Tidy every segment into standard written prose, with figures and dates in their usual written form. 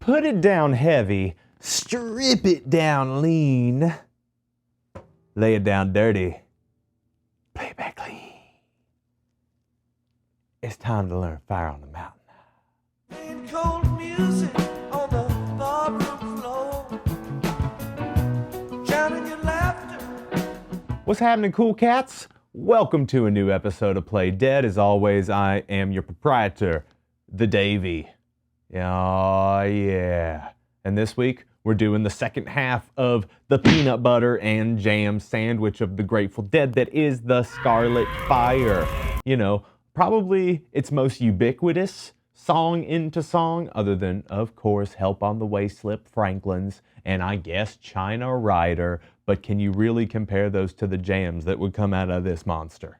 Put it down heavy, strip it down lean, lay it down dirty, play it back clean. It's time to learn Fire on the Mountain. Playing cold music on the barroom floor, drowning your laughter. What's happening, cool cats? Welcome to a new episode of Play Dead. As always, I am your proprietor, the Davey. Oh yeah. And this week, we're doing the second half of the peanut butter and jam sandwich of the Grateful Dead that is the Scarlet Fire. You know, probably its most ubiquitous song into song, other than, of course, Help on the Way, Slip Franklin's, and I guess China Rider. But can you really compare those to the jams that would come out of this monster?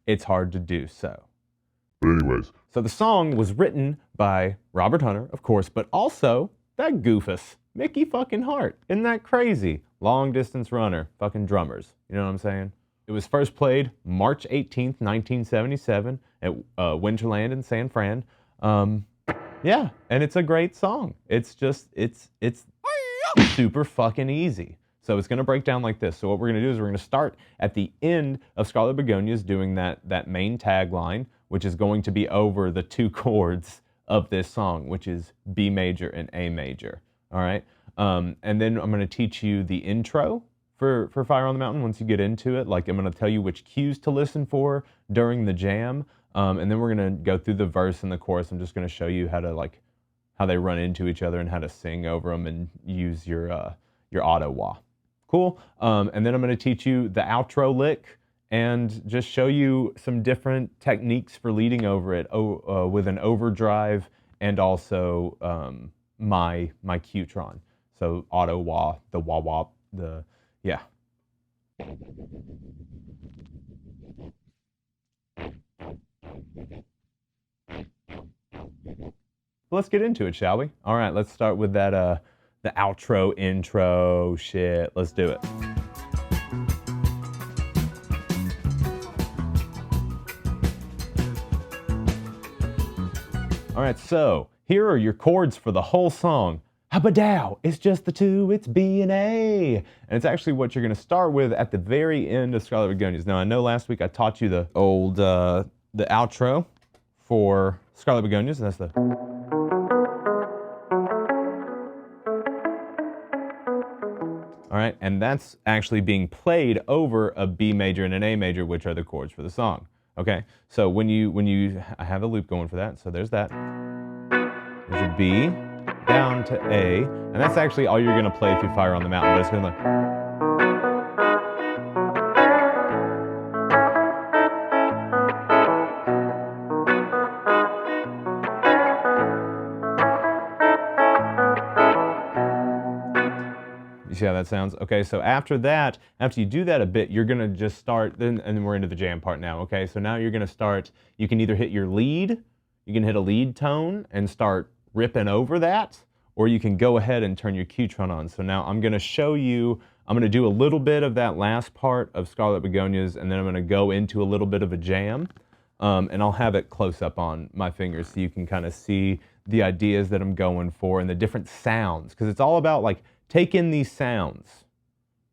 It's hard to do so. But anyways, So the song was written by Robert Hunter, of course, but also that goofus, Mickey fucking Hart. Isn't that crazy? Long distance runner, fucking drummers. You know what I'm saying? It was first played March 18th, 1977 at Winterland in San Fran. Yeah, and it's a great song. It's just, it's super fucking easy. So it's going to break down like this. So what we're going to do is we're going to start at the end of Scarlet Begonias doing that main tagline, which is going to be over the two chords of this song, which is B major and A major. All right. And then I'm going to teach you the intro for Fire on the Mountain once you get into it. Like, I'm going to tell you which cues to listen for during the jam. And then we're going to go through the verse and the chorus. I'm just going to show you how they run into each other and how to sing over them and use your auto wah. Cool. And then I'm going to teach you the outro lick and just show you some different techniques for leading over it with an overdrive and also my Qtron. So auto wah, the wah wah, yeah. Let's get into it, shall we? All right, let's start with that the outro intro shit. Let's do it. All right, so here are your chords for the whole song. Habadow, it's just the two, it's B and A. And it's actually what you're gonna start with at the very end of Scarlet Begonias. Now, I know last week I taught you the old, the outro for Scarlet Begonias, and that's the... All right, and that's actually being played over a B major and an A major, which are the chords for the song. Okay, so I have a loop going for that, so there's that. There's your B, down to A, and that's actually all you're gonna play through Fire on the Mountain, but it's gonna like... You see how that sounds? Okay, so after that, after you do that a bit, you're gonna just start, and then we're into the jam part now, okay? So now you're gonna start, you can either hit your lead, you can hit a lead tone and start ripping over that, or you can go ahead and turn your Qtron on. So now I'm gonna show you, I'm gonna do a little bit of that last part of Scarlet Begonias, and then I'm gonna go into a little bit of a jam, and I'll have it close up on my fingers so you can kind of see the ideas that I'm going for and the different sounds, because it's all about like, take in these sounds,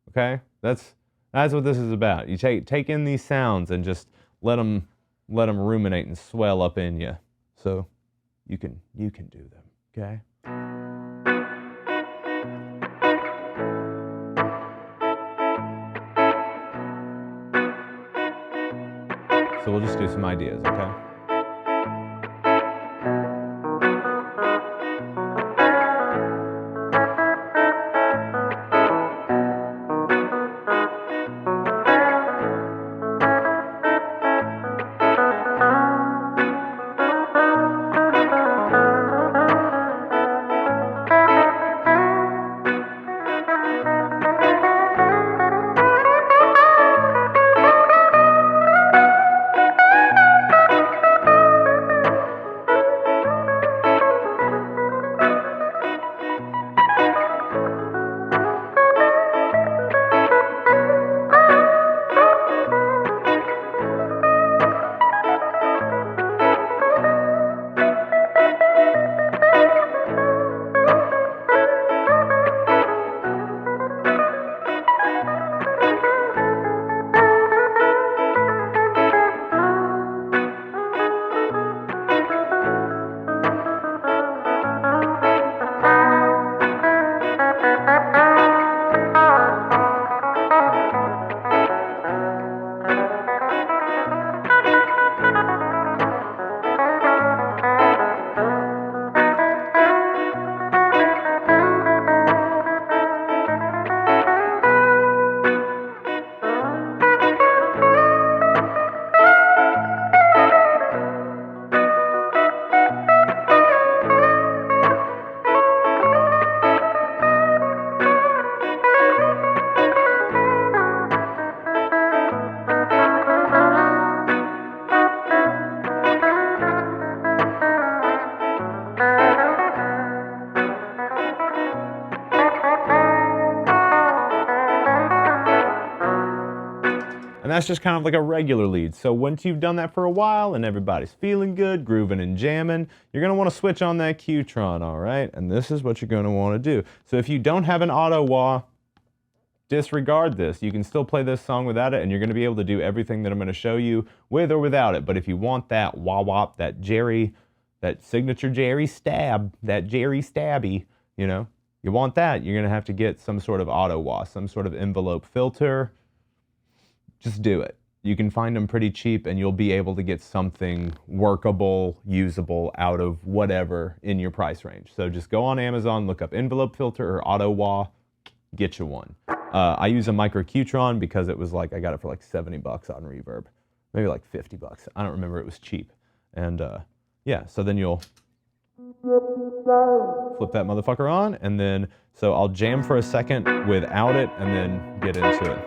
okay? That's what this is about. You take in these sounds and just let them ruminate and swell up in you, so you can do them, okay? So we'll just do some ideas, okay? that's just kind of like a regular lead. So once you've done that for a while and everybody's feeling good, grooving and jamming, you're gonna wanna switch on that Q-tron, all right? And this is what you're gonna wanna do. So if you don't have an auto wah, disregard this. You can still play this song without it, and you're gonna be able to do everything that I'm gonna show you with or without it. But if you want that wah-wop, that signature Jerry stab, that Jerry stabby, you know, you want that, you're gonna have to get some sort of auto wah, some sort of envelope filter. Just do it. You can find them pretty cheap, and you'll be able to get something workable, usable out of whatever in your price range. So just go on Amazon, look up envelope filter or auto wah, get you one. I use a micro Q-tron because it was like, I got it for like 70 bucks on Reverb, maybe like 50 bucks. I don't remember, it was cheap. And yeah, so then you'll flip that motherfucker on, and then, so I'll jam for a second without it and then get into it.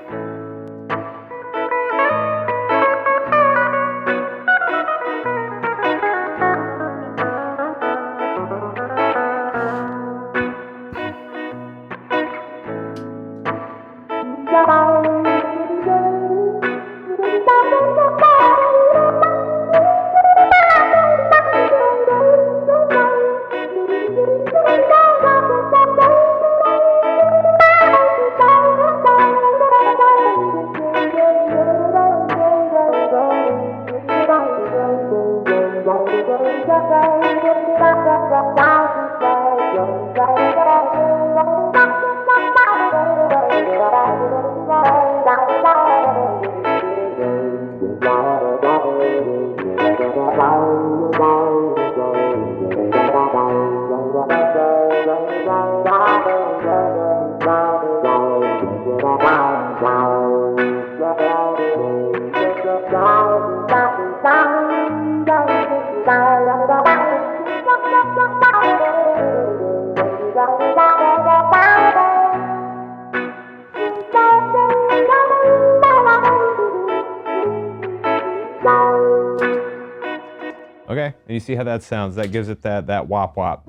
Okay, and you see how that sounds? That gives it that wop wop.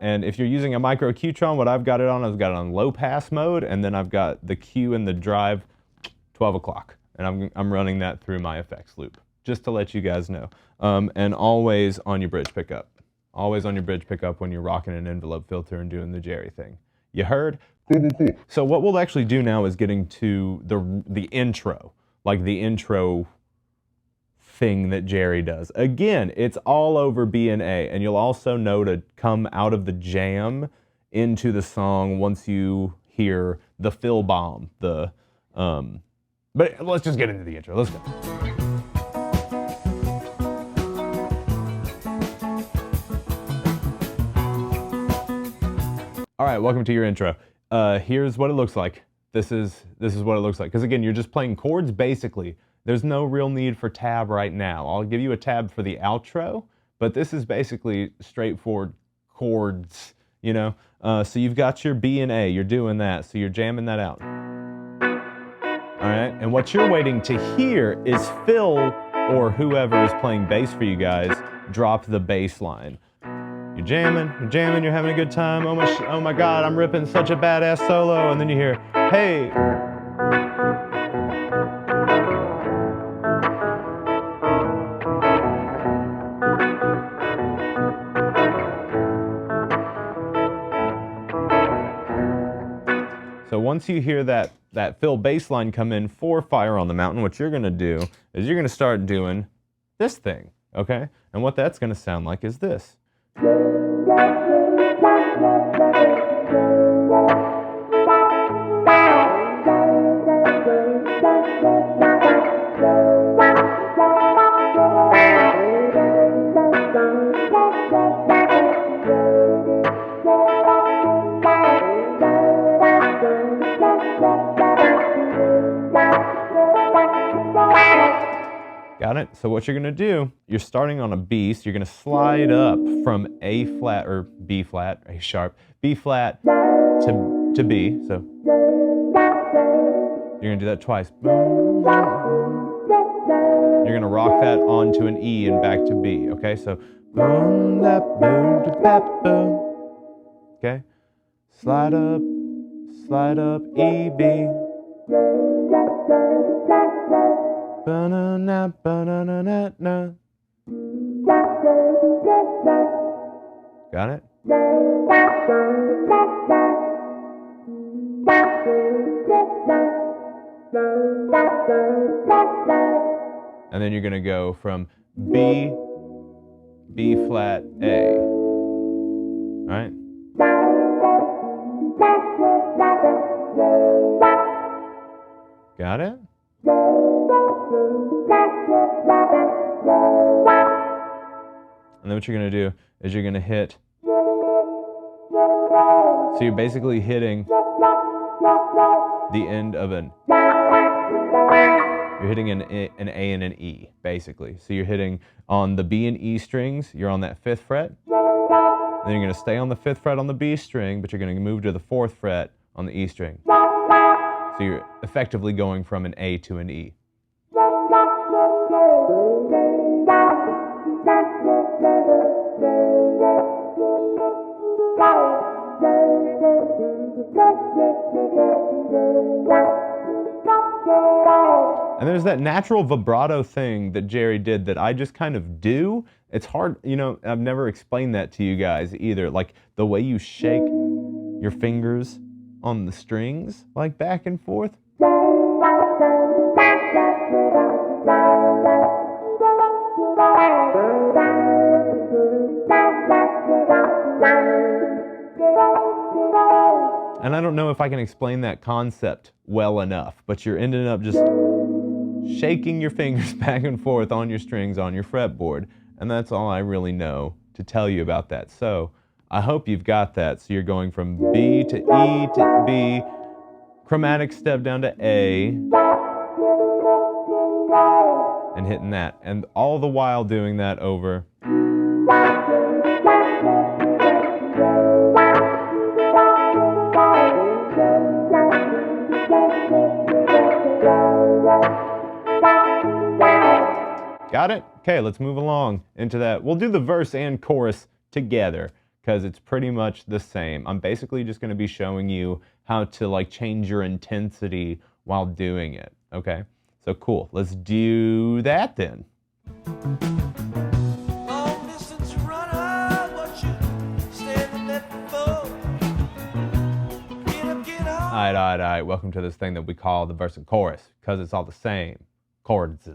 And if you're using a micro Q-tron, what I've got it on, I've got it on low pass mode, and then I've got the Q and the drive 12 o'clock. And I'm running that through my effects loop, just to let you guys know. And always on your bridge pickup. Always on your bridge pickup when you're rocking an envelope filter and doing the Jerry thing. You heard? So what we'll actually do now is getting to the intro, like the intro thing that Jerry does. Again, it's all over B and A, and you'll also know to come out of the jam into the song once you hear the fill bomb, but let's just get into the intro. Let's go. All right, welcome to your intro. Here's what it looks like. This is what it looks like. Because again, you're just playing chords basically. There's no real need for tab right now. I'll give you a tab for the outro, but this is basically straightforward chords, you know? So you've got your B and A, you're doing that, so you're jamming that out. All right, and what you're waiting to hear is Phil or whoever is playing bass for you guys drop the bass line. You're jamming, you're having a good time. Oh my God, I'm ripping such a badass solo, and then you hear, hey. So once you hear that fill bass line come in for Fire on the Mountain, what you're gonna do is you're gonna start doing this thing, okay? And what that's gonna sound like is this. Got it? So what you're gonna do, you're starting on a B, so you're gonna slide up from A flat, or B flat, A sharp, B flat to B, so you're gonna do that twice. You're gonna rock that onto an E and back to B, okay? So, okay? Slide up, slide up E, B. Ba-na-na, ba-na-na-na-na. Got it? And then you're gonna go from B, B flat, A. All right? Got it? And then what you're gonna do is you're gonna hit, so you're basically hitting the end of you're hitting an A and an E, basically. So you're hitting on the B and E strings, you're on that 5th fret. Then you're gonna stay on the 5th fret on the B string, but you're gonna move to the 4th fret on the E string. So you're effectively going from an A to an E. And there's that natural vibrato thing that Jerry did that I just kind of do. It's hard, you know, I've never explained that to you guys either. Like the way you shake your fingers on the strings, like back and forth. And I don't know if I can explain that concept well enough, but you're ending up just shaking your fingers back and forth on your strings on your fretboard, and that's all I really know to tell you about that. So I hope you've got that. So you're going from B to E to B, chromatic step down to A, and hitting that, and all the while doing that over. Got it? Okay, let's move along into that. We'll do the verse and chorus together because it's pretty much the same. I'm basically just going to be showing you how to like change your intensity while doing it. Okay, so cool. Let's do that then. Long distance runner, what you standing there for? Get up, get on. All right. Welcome to this thing that we call the verse and chorus because it's all the same. Chords.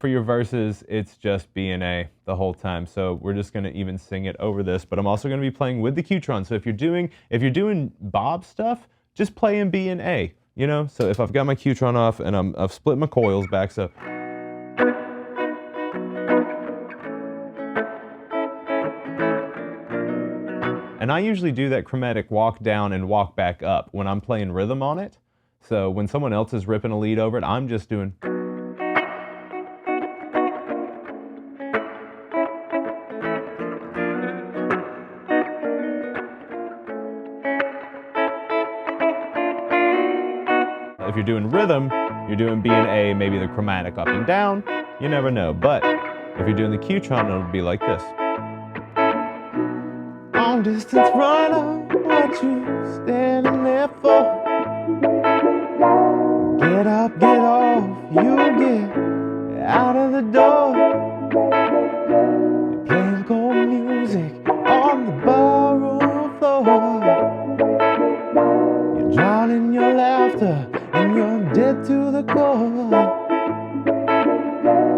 For your verses, it's just B and A the whole time. So we're just gonna even sing it over this, but I'm also gonna be playing with the Qtron. So if you're doing Bob stuff, just play in B and A, you know? So if I've got my Qtron off and I've split my coils back, so. And I usually do that chromatic walk down and walk back up when I'm playing rhythm on it. So when someone else is ripping a lead over it, I'm just doing. If you're doing rhythm, you're doing B and A, maybe the chromatic up and down. You never know. But if you're doing the Qtron, it'll be like this. Long distance runner, what you standing there for? Get up, get off, you get out of the door. You're playing cold music on the barroom floor. You're drowning your laughter and you're dead to the core.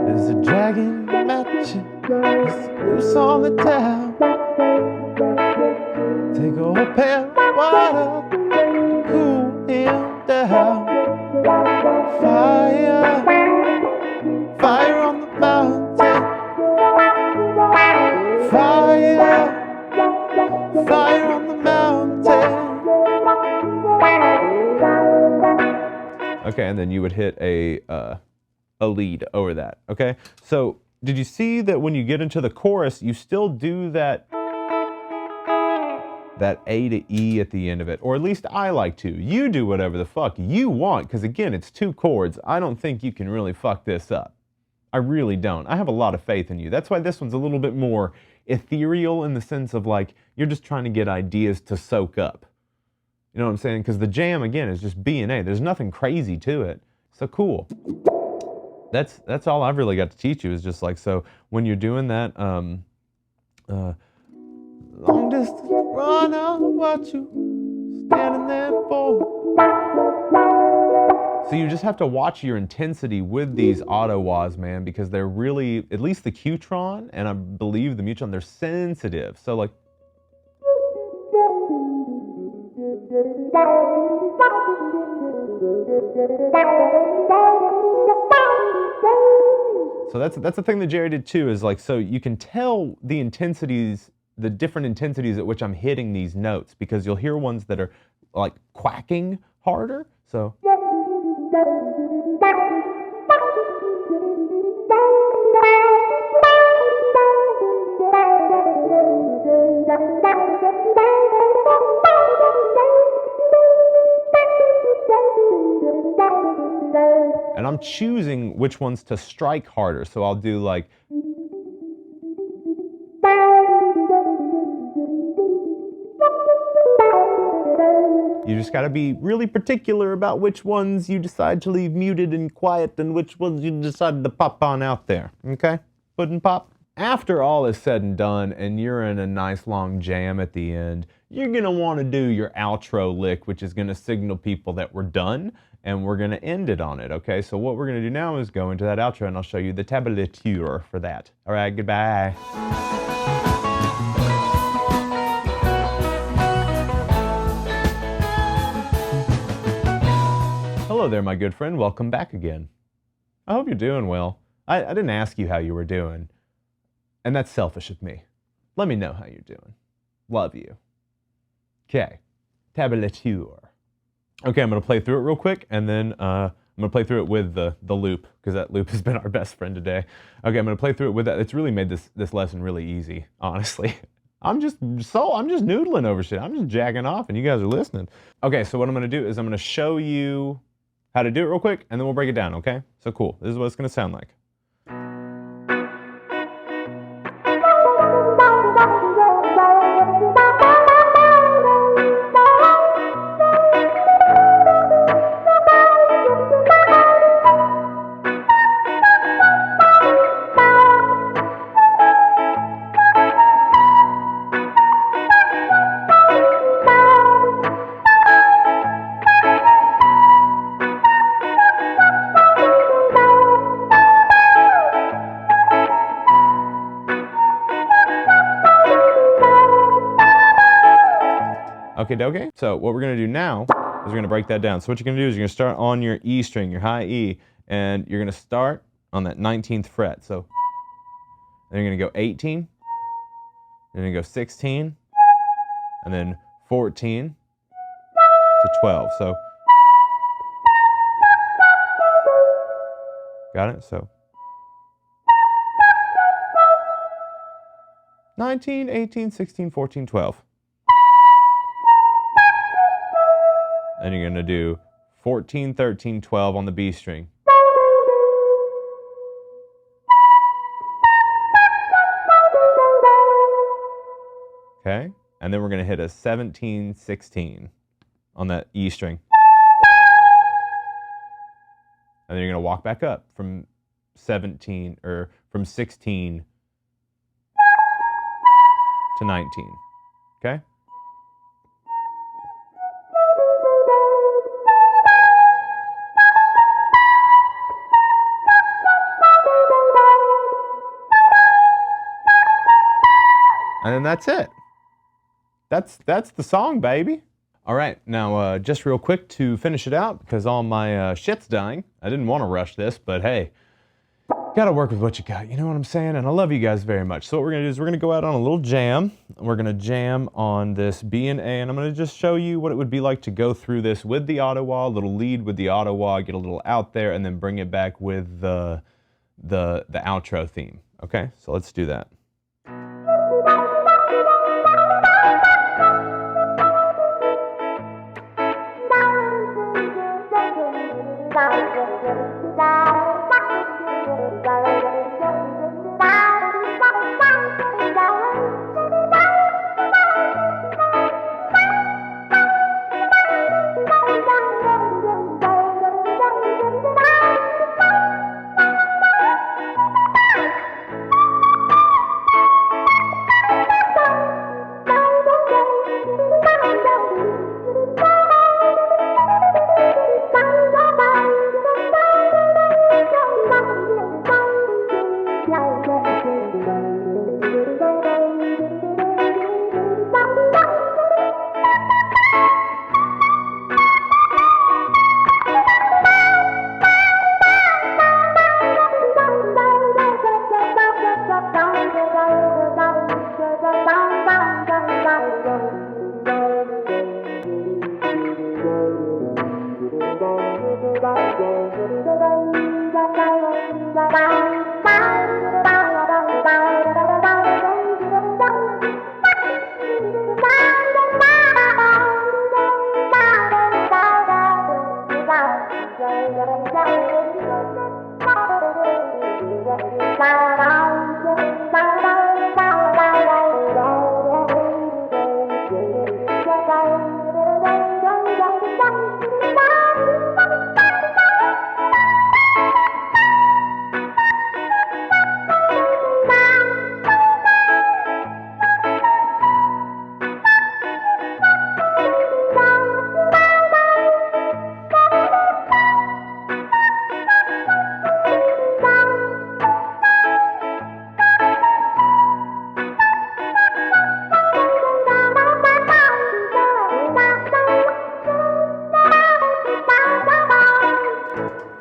There's a dragon matching, it's loose on the town. Take a whole pail of water to cool him down. Fire, fire on the mountain. Fire, fire on the mountain. Okay, and then you would hit a lead over that, okay? So did you see that when you get into the chorus, you still do that A to E at the end of it, or at least I like to. You do whatever the fuck you want, because again, it's 2 chords. I don't think you can really fuck this up. I really don't. I have a lot of faith in you. That's why this one's a little bit more ethereal in the sense of like, you're just trying to get ideas to soak up. You know what I'm saying? Because the jam, again, is just B and A. There's nothing crazy to it. So cool. That's all I've really got to teach you is just like, so when you're doing that, long distance runner, what you standing there for? So you just have to watch your intensity with these auto wahs, man, because they're really, at least the Qtron, and I believe the Mutron, they're sensitive. So like, so that's the thing that Jerry did too, is like, so you can tell the intensities, the different intensities at which I'm hitting these notes, because you'll hear ones that are like quacking harder. So and I'm choosing which ones to strike harder. So I'll do like, you just got to be really particular about which ones you decide to leave muted and quiet and which ones you decide to pop on out there, okay? Puddin' pop. After all is said and done and you're in a nice long jam at the end, you're gonna want to do your outro lick, which is gonna signal people that we're done, and we're gonna end it on it, okay? So what we're gonna do now is go into that outro and I'll show you the tablature for that. All right, goodbye. Hello there, my good friend. Welcome back again. I hope you're doing well. I didn't ask you how you were doing, and that's selfish of me. Let me know how you're doing. Love you. Okay, tablature. Okay, I'm gonna play through it real quick, and then I'm gonna play through it with the loop, because that loop has been our best friend today. Okay, I'm gonna play through it with that. It's really made this lesson really easy, honestly. I'm just noodling over shit. I'm just jacking off, and you guys are listening. Okay, so what I'm gonna do is I'm gonna show you how to do it real quick, and then we'll break it down, okay? So cool, this is what it's gonna sound like. Okay, dokie. So what we're gonna do now is we're gonna break that down. So what you're gonna do is you're gonna start on your E string, your high E, and you're gonna start on that 19th fret. So then you're gonna go 18, then you're gonna go 16, and then 14 to 12. So got it? So 19, 18, 16, 14, 12. Then you're gonna do 14, 13, 12 on the B string. Okay, and then we're gonna hit a 17, 16 on that E string. And then you're gonna walk back up from 17, or from 16 to 19, okay? And then that's it. That's the song, baby. All right, now just real quick to finish it out, because all my shit's dying. I didn't want to rush this, but hey, gotta work with what you got, you know what I'm saying? And I love you guys very much. So what we're gonna do is we're gonna go out on a little jam. We're gonna jam on this B and A, and I'm gonna just show you what it would be like to go through this with the auto wah, a little lead with the auto wah, get a little out there, and then bring it back with the outro theme. Okay, so let's do that.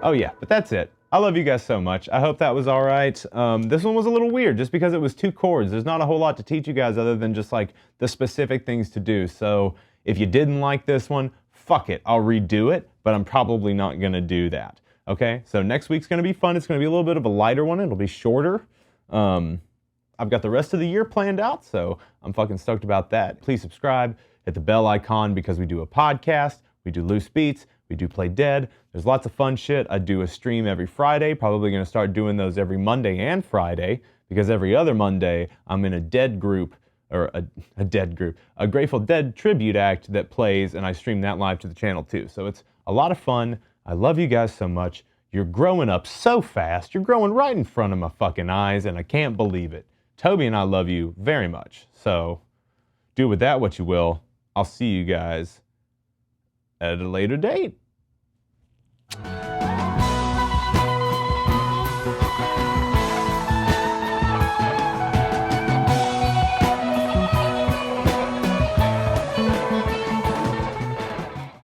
Oh yeah, but that's it. I love you guys so much. I hope that was all right. This one was a little weird just because it was 2 chords. There's not a whole lot to teach you guys other than just like the specific things to do. So if you didn't like this one, fuck it. I'll redo it, but I'm probably not gonna do that. Okay, so next week's gonna be fun. It's gonna be a little bit of a lighter one. It'll be shorter. I've got the rest of the year planned out, so I'm fucking stoked about that. Please subscribe, hit the bell icon because we do a podcast, we do loose beats, we do play dead. There's lots of fun shit. I do a stream every Friday, probably gonna start doing those every Monday and Friday because every other Monday I'm in a dead group, or a dead group, a Grateful Dead tribute act that plays, and I stream that live to the channel too. So it's a lot of fun. I love you guys so much. You're growing up so fast. You're growing right in front of my fucking eyes, and I can't believe it. Toby and I love you very much. So do with that what you will. I'll see you guys at a later date.